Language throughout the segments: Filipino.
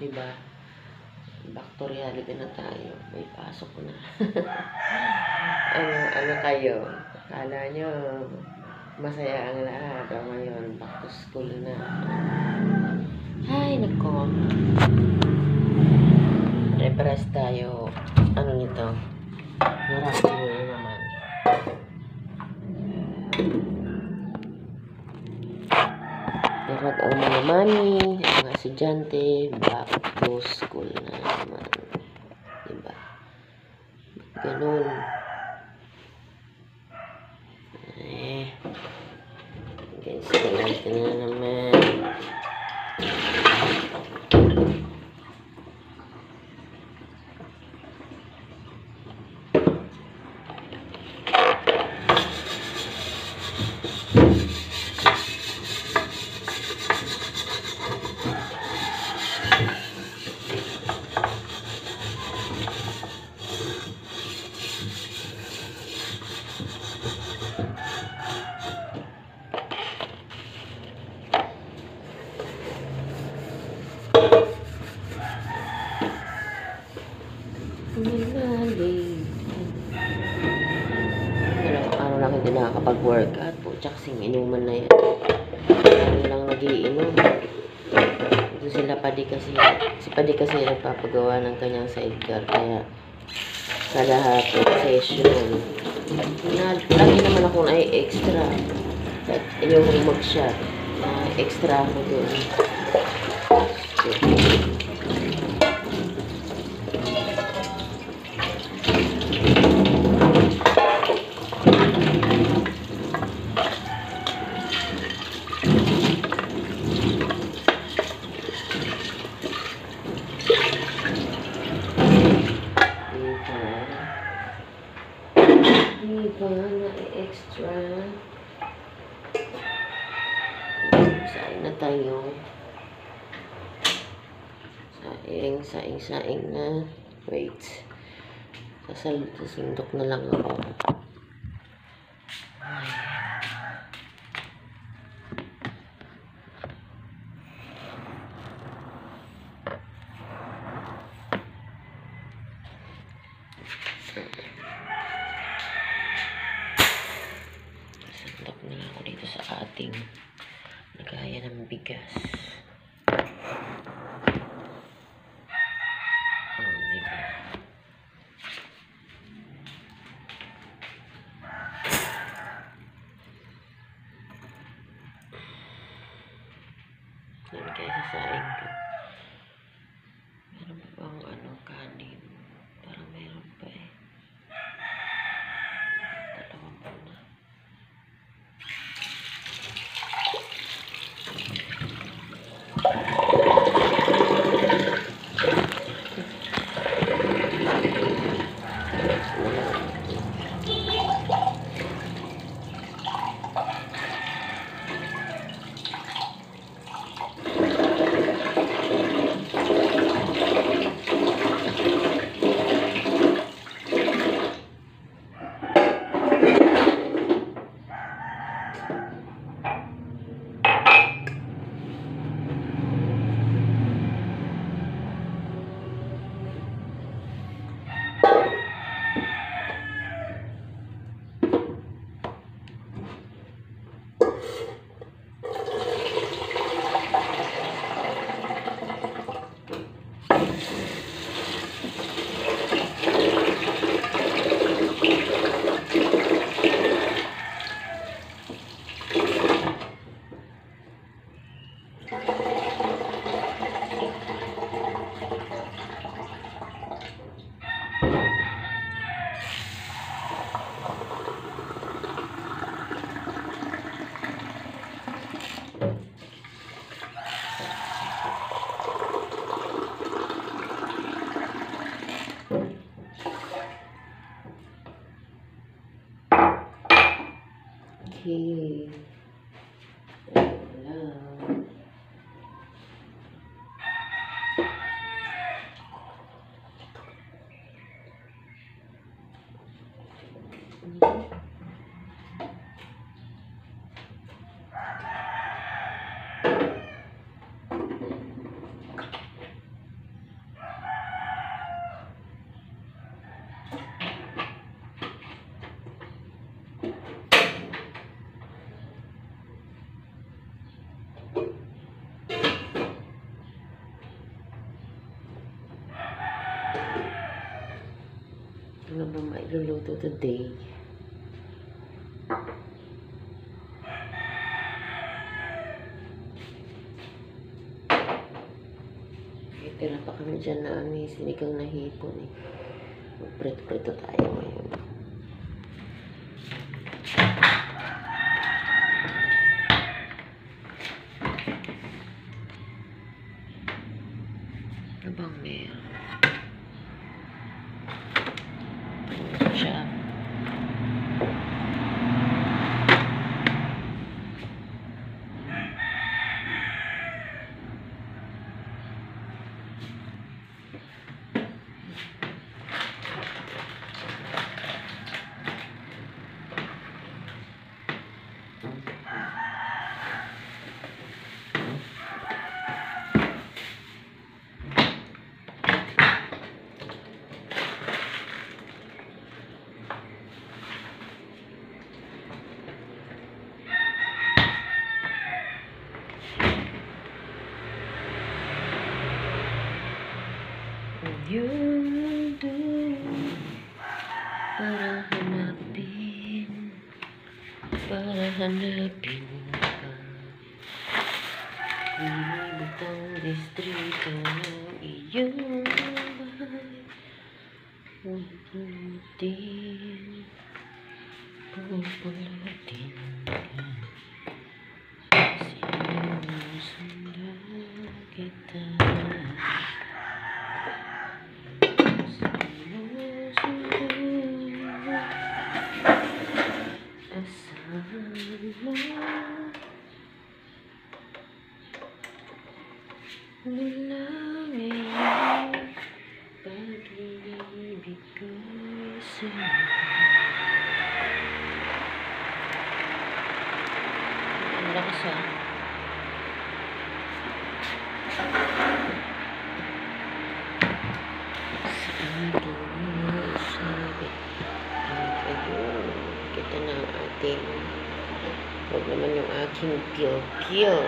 Diba? Back to reality na tayo. May pasok na. ano kayo? Kala nyo, masaya ang lahat. O ngayon, back to school na. Ay, nako. Repress tayo. Ano nito? Narami mo na naman. Lahat ang mga mami, ang mga estudyante, back to school na naman. Diba? Ganun. Ganyan na naman. Araw lang hindi nakakapag-workout po. Tsaka sing inuman na yan. Ano lang nagiinom. Ito sila Padi kasi. Si Padi kasi nagpapagawa ng kanyang sidecar. Kaya kada hapon session. Lagi naman ako ay extra. Yung mag-shot. Extra ako doon. Extra. Saing na tayo. Saing na. Wait. Sasindok na lang ako. Sasindok na lang ako dito sa ating lagayan ng bigas. Diba? Yan kaya sasaing ko. Meron pa bang kanin? Parang meron pa eh. Dalawang muna. Ano ba mailuluto today? Tira pa kami dyan na sinigang na hipon eh. Magprito-prito tayo ngayon. Ano bang meron? Ano siya? Yung mundo para hanapin ka. Inibot ang distrito ng iyong bahay. Pupulutin, pupulutin ka. Sinusundan kita. Mula ngayon, pag-ibig ko'y sa'yo. Ang lakas ah. Sa ating sabi, ayun, kita na ang ating, huwag naman yung aking kill.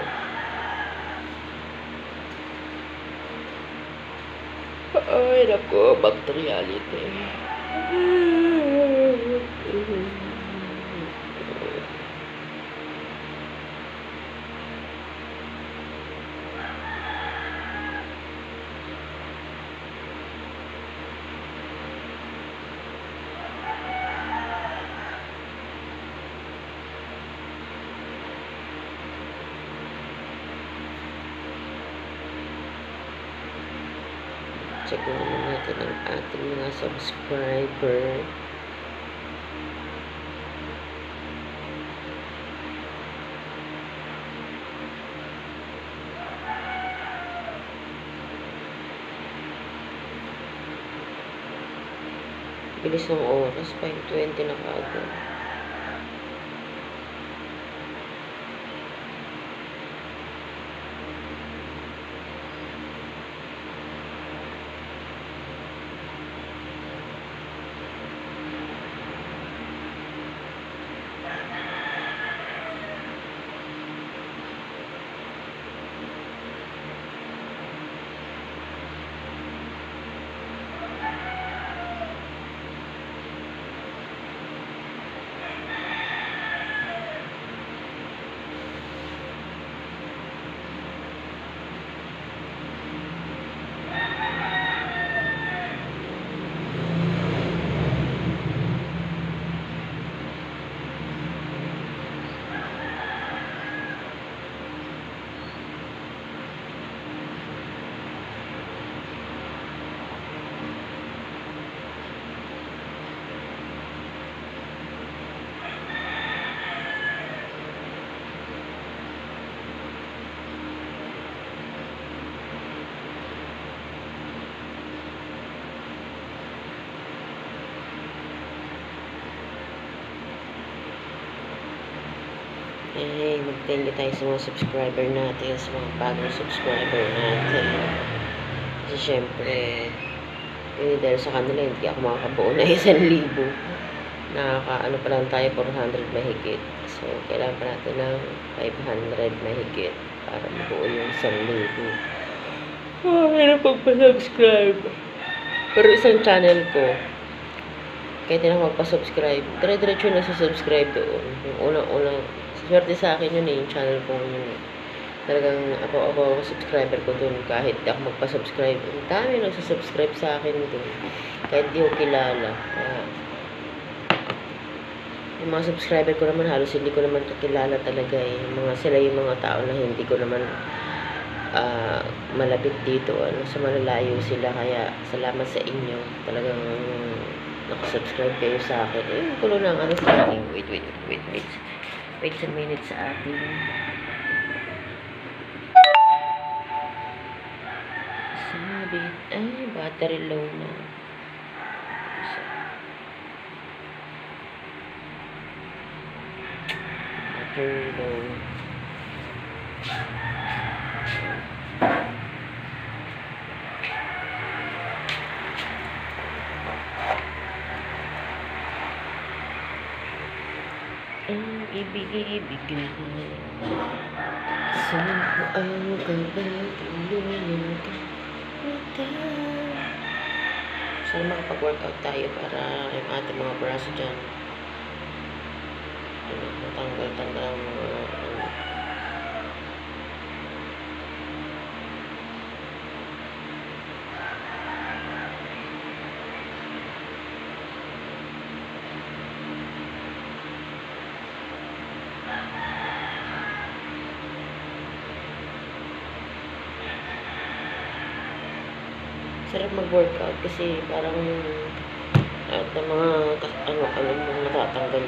Ay, naku, back to reality. Check naman natin ang ating mga subscriber. Bilis ng oras, 5:20 na kaagad. Ay, mag-thank you tayo sa mga subscriber natin, sa mga bagong subscriber natin. Kasi syempre, dahil sa kanila, hindi ako makakabuo na 1,000. Nakaka-ano pa lang tayo, 400 mahigit. So, kailangan pa natin ng 500 mahigit para mabuo yung 1,000. Oh, hirap pagpa-subscribe. Pero isang channel ko, kahit na lang magpa-subscribe, dire-diretso na sa subscribe doon. Yung unang-unang, swerte sa akin yun yung channel ko yun. Talagang ako subscriber ko doon kahit di ako magpa-subscribe. Ang dami nagsusubscribe sa akin doon. Kahit di ko kilala. Yung mga subscriber ko naman halos hindi ko naman kakilala talaga eh. Sila yung mga tao na hindi ko naman malapit dito, sa malalayo sila, kaya salamat sa inyo, talagang nakasubscribe kayo sa akin. Yung kulo ng sa akin, wait a minute sa akin, sabit, battery low na, battery low. Ang ibig-ibigay saan ko ang kabagulunan ka mata. Sana makapag-workout tayo para yung ating mga braso dyan matanggal-tanggal ang mga sarap mag-workout kasi parang at mga mo natatanggal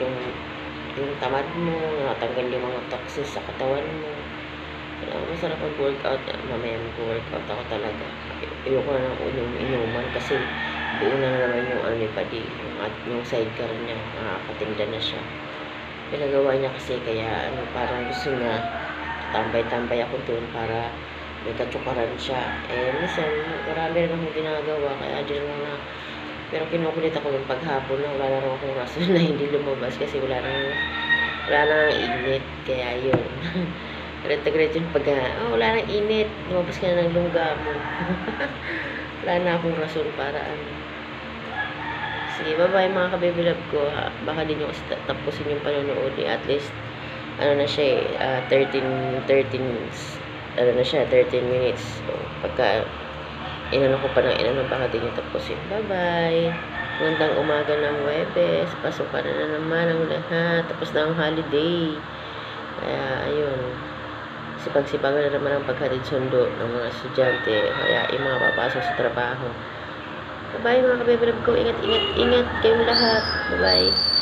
yung tamad mo, natatanggal yung mga toxins sa katawan mo. Kaya masarap mag-workout. Mamaya mag-workout ako talaga. Ayoko na ng inuman kasi doon na naman yung padi, yung sidecar niya, nakakatinda na siya. Pinagawa niya kasi kaya parang gusto niya tambay-tambay ako doon para may katsukaran siya. Minsan, marami rin akong ginagawa, kaya dyan na. Pero kinukulit ako ng paghapon na wala na akong rason na hindi lumabas kasi wala nang init. Kaya yun. Diretso pag, wala nang init. Lumabas ka na ng lungga mo. Wala na akong rason para Sige, bye-bye mga kabibilab ko. Baka din yung tapusin yung panonood. At least, na siya 13 minutes. So, pagka inano ko pa ng baka din yung tapusin. Bye-bye. Magandang umaga ng Huwebes. Pasukan na naman ang lahat. Tapos na ang holiday. Kaya, ayun. Sipag-sipagan na naman ang paghatid sundo ng mga estudyante. Kaya, yung mga papasok sa trabaho. Bye-bye mga kabibilab ko. Ingat kayong lahat. Bye-bye.